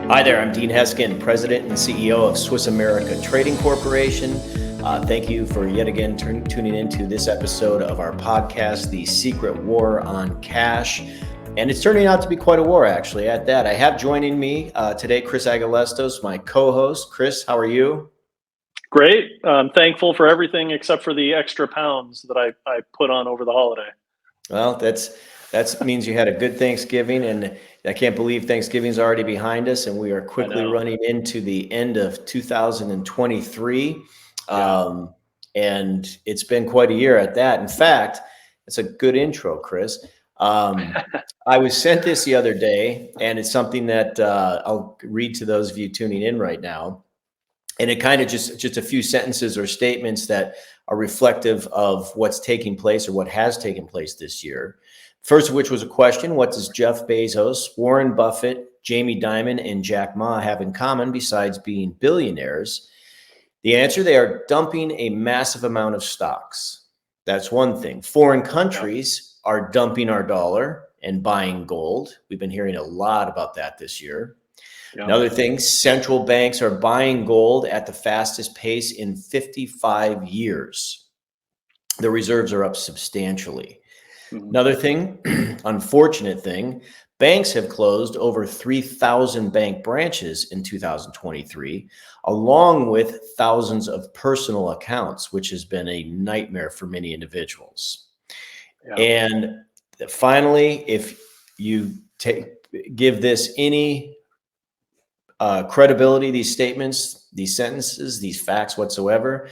Hi there, I'm Dean Heskin, President and CEO of Swiss America Trading Corporation. Thank you for yet again tuning into this episode of our podcast, The Secret War on Cash. And it's turning out to be quite a war, actually, at that. I have joining me today, Chris Agelastos, my co-host. Chris, how are you? Great. I'm thankful for everything except for the extra pounds that I put on over the holiday. Well, that means you had a good Thanksgiving, and I can't believe Thanksgiving's already behind us, and we are quickly running into the end of 2023. Yeah. And it's been quite a year at that. In fact, it's a good intro, Chris. I was sent this the other day, and it's something that I'll read to those of you tuning in right now. And it kind of just a few sentences or statements that are reflective of what's taking place or what has taken place this year. First of which was a question: what does Jeff Bezos, Warren Buffett, Jamie Dimon, and Jack Ma have in common besides being billionaires? The answer: they are dumping a massive amount of stocks. That's one thing. Foreign countries are dumping our dollar and buying gold. We've been hearing a lot about that this year. Another thing, central banks are buying gold at the fastest pace in 55 years. The reserves are up substantially. Another thing, unfortunate thing, banks have closed over 3,000 bank branches in 2023, along with thousands of personal accounts, which has been a nightmare for many individuals. And finally, if you give this any credibility, these statements, these sentences, these facts whatsoever,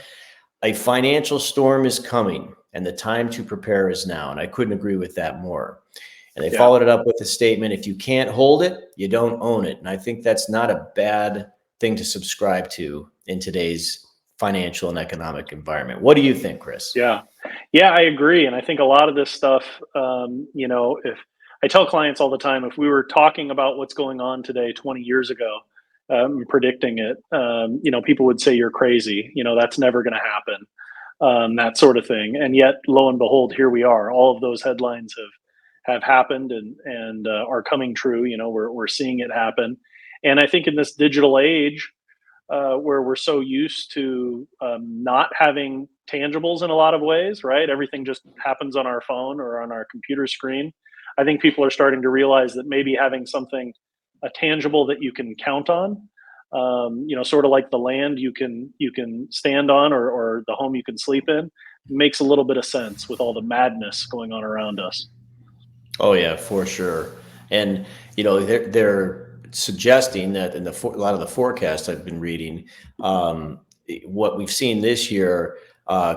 a financial storm is coming and the time to prepare is now. And I couldn't agree with that more. And they followed it up with a statement: if you can't hold it, you don't own it. And I think that's not a bad thing to subscribe to in today's financial and economic environment. What do you think, Chris? Yeah, I agree. And I think a lot of this stuff, if I tell clients all the time, if we were talking about what's going on today 20 years ago, predicting it, people would say you're crazy. That's never going to happen, that sort of thing. And yet, lo and behold, here we are. All of those headlines have happened and are coming true. We're seeing it happen. And I think in this digital age, where we're so used to not having tangibles in a lot of ways, right? Everything just happens on our phone or on our computer screen. I think people are starting to realize that maybe having something, a tangible that you can count on, sort of like the land you can stand on, or the home you can sleep in, makes a little bit of sense with all the madness going on around us. Oh yeah, for sure. And they're suggesting that in a lot of the forecasts I've been reading, what we've seen this year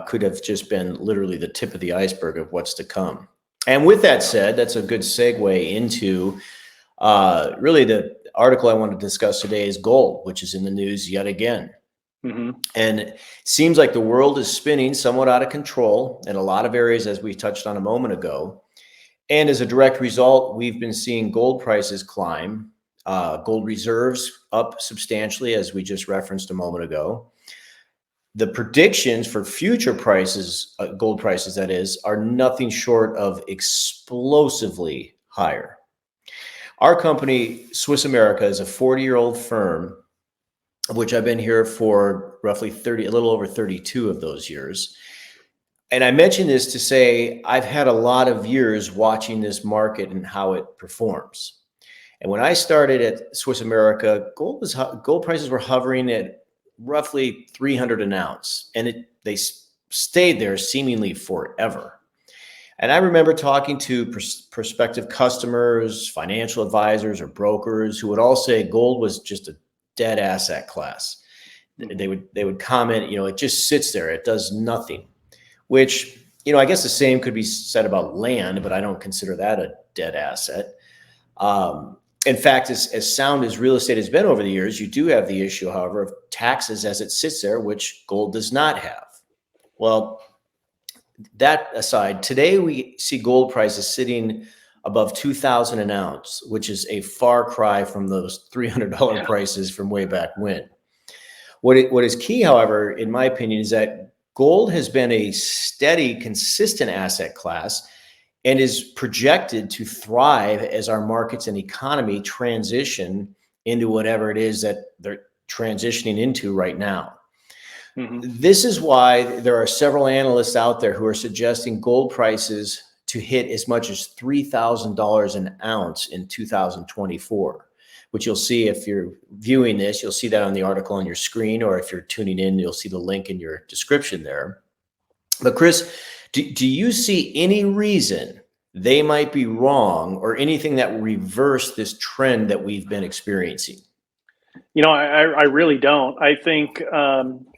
could have just been literally the tip of the iceberg of what's to come. And with that said, that's a good segue into really the article I want to discuss today is gold, which is in the news yet again. And it seems like the world is spinning somewhat out of control in a lot of areas, as we touched on a moment ago. And as a direct result, we've been seeing gold prices climb, gold reserves up substantially, as we just referenced a moment ago. The predictions for future prices, gold prices that is, are nothing short of explosively higher. Our company, Swiss America, is a 40-year-old firm, of which I've been here for roughly a little over 32 of those years. And I mention this to say I've had a lot of years watching this market and how it performs. And when I started at Swiss America, gold prices were hovering at roughly 300 an ounce, and they stayed there seemingly forever. And I remember talking to prospective customers, financial advisors, or brokers who would all say gold was just a dead asset class. They would comment, it just sits there, it does nothing. Which, I guess the same could be said about land, but I don't consider that a dead asset. In fact, as sound as real estate has been over the years, you do have the issue, however, of taxes as it sits there, which gold does not have. Well, that aside, today we see gold prices sitting above 2,000 an ounce, which is a far cry from those $300 prices from way back when. What is key, however, in my opinion, is that gold has been a steady, consistent asset class and is projected to thrive as our markets and economy transition into whatever it is that they're transitioning into right now. Mm-hmm. This is why there are several analysts out there who are suggesting gold prices to hit as much as $3,000 an ounce in 2024, which you'll see if you're viewing this, you'll see that on the article on your screen, or if you're tuning in, you'll see the link in your description there. But Chris, do you see any reason they might be wrong, or anything that will reverse this trend that we've been experiencing? I really don't. I think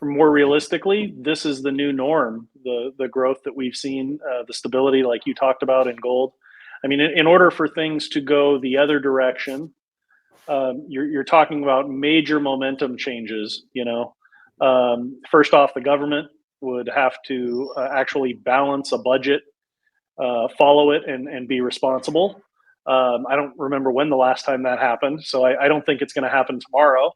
more realistically, this is the new norm. The growth that we've seen, the stability, like you talked about in gold. I mean, in order for things to go the other direction, you're talking about major momentum changes. First off, the government would have to actually balance a budget, follow it, and be responsible. I don't remember when the last time that happened, so I don't think it's going to happen tomorrow.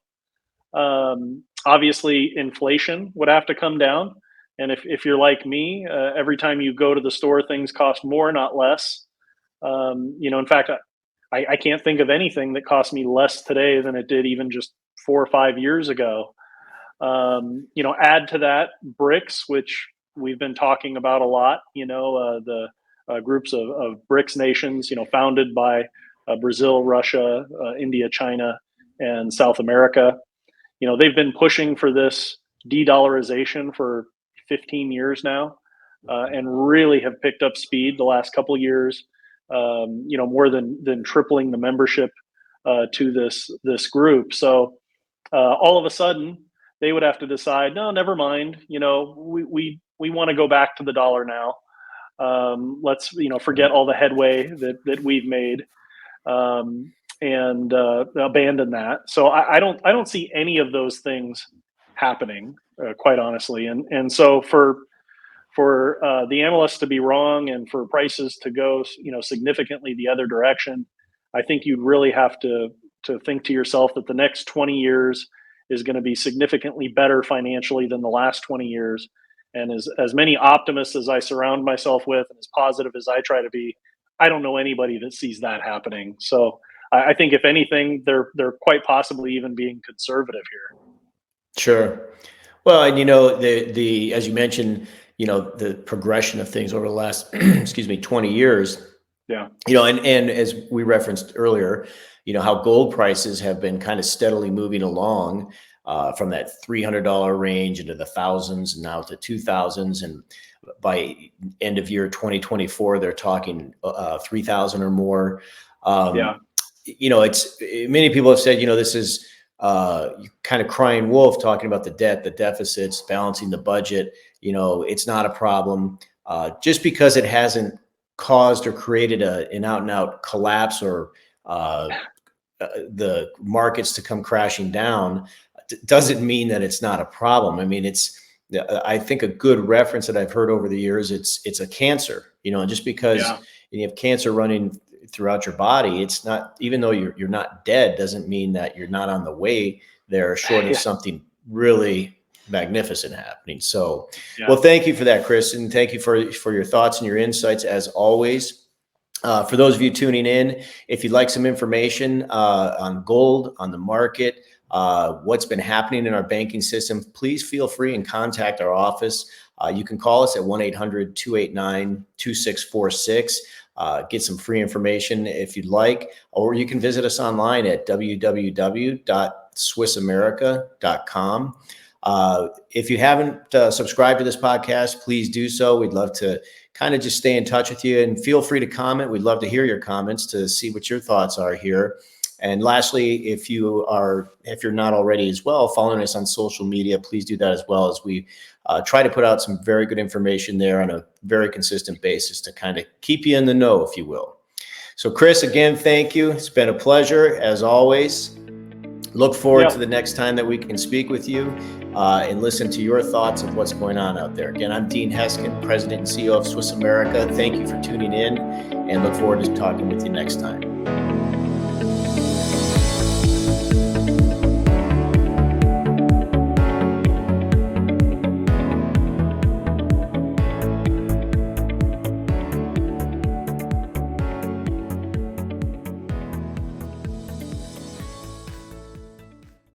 Obviously, inflation would have to come down. And if you're like me, every time you go to the store, things cost more, not less. In fact, I can't think of anything that cost me less today than it did even just 4 or 5 years ago. Add to that BRICS, which we've been talking about a lot. The groups of BRICS nations, founded by Brazil, Russia, India, China, and South America. They've been pushing for this de-dollarization for 15 years now, and really have picked up speed the last couple of years. More than tripling the membership to this group. So all of a sudden, they would have to decide, no, never mind. We want to go back to the dollar now. Let's forget all the headway that we've made, and abandon that. So I don't see any of those things happening, quite honestly. And so for the analysts to be wrong and for prices to go significantly the other direction, I think you'd really have to think to yourself that the next 20 years is going to be significantly better financially than the last 20 years. And as many optimists as I surround myself with, and as positive as I try to be, I don't know anybody that sees that happening. So I think if anything, they're quite possibly even being conservative here. Sure. Well, and the as you mentioned, the progression of things over the last 20 years. Yeah. And as we referenced earlier, how gold prices have been kind of steadily moving along, from that $300 range into the thousands, and now to 2000s, and by end of year 2024 they're talking 3,000 or more. It's many people have said, this is kind of crying wolf, talking about the debt, the deficits, balancing the budget. It's not a problem, just because it hasn't caused or created an out and out collapse, or the markets to come crashing down, doesn't mean that it's not a problem. I mean, I think a good reference that I've heard over the years, it's a cancer, just because you have cancer running throughout your body, it's not, even though you're not dead, doesn't mean that you're not on the way there, short of something really magnificent happening. So, well, thank you for that, Chris, and thank you for your thoughts and your insights as always. For those of you tuning in, if you'd like some information on gold, on the market, what's been happening in our banking system, please feel free and contact our office. You can call us at 1-800-289-2646. Get some free information if you'd like, or you can visit us online at www.swissamerica.com. If you haven't subscribed to this podcast, please do so. We'd love to kind of just stay in touch with you, and feel free to comment. We'd love to hear your comments to see what your thoughts are here. And lastly, if you're not already as well, following us on social media, please do that as well, as we try to put out some very good information there on a very consistent basis to kind of keep you in the know, if you will. So Chris, again, thank you. It's been a pleasure as always. Look forward to the next time that we can speak with you and listen to your thoughts of what's going on out there. Again, I'm Dean Heskin, President and CEO of Swiss America. Thank you for tuning in, and look forward to talking with you next time.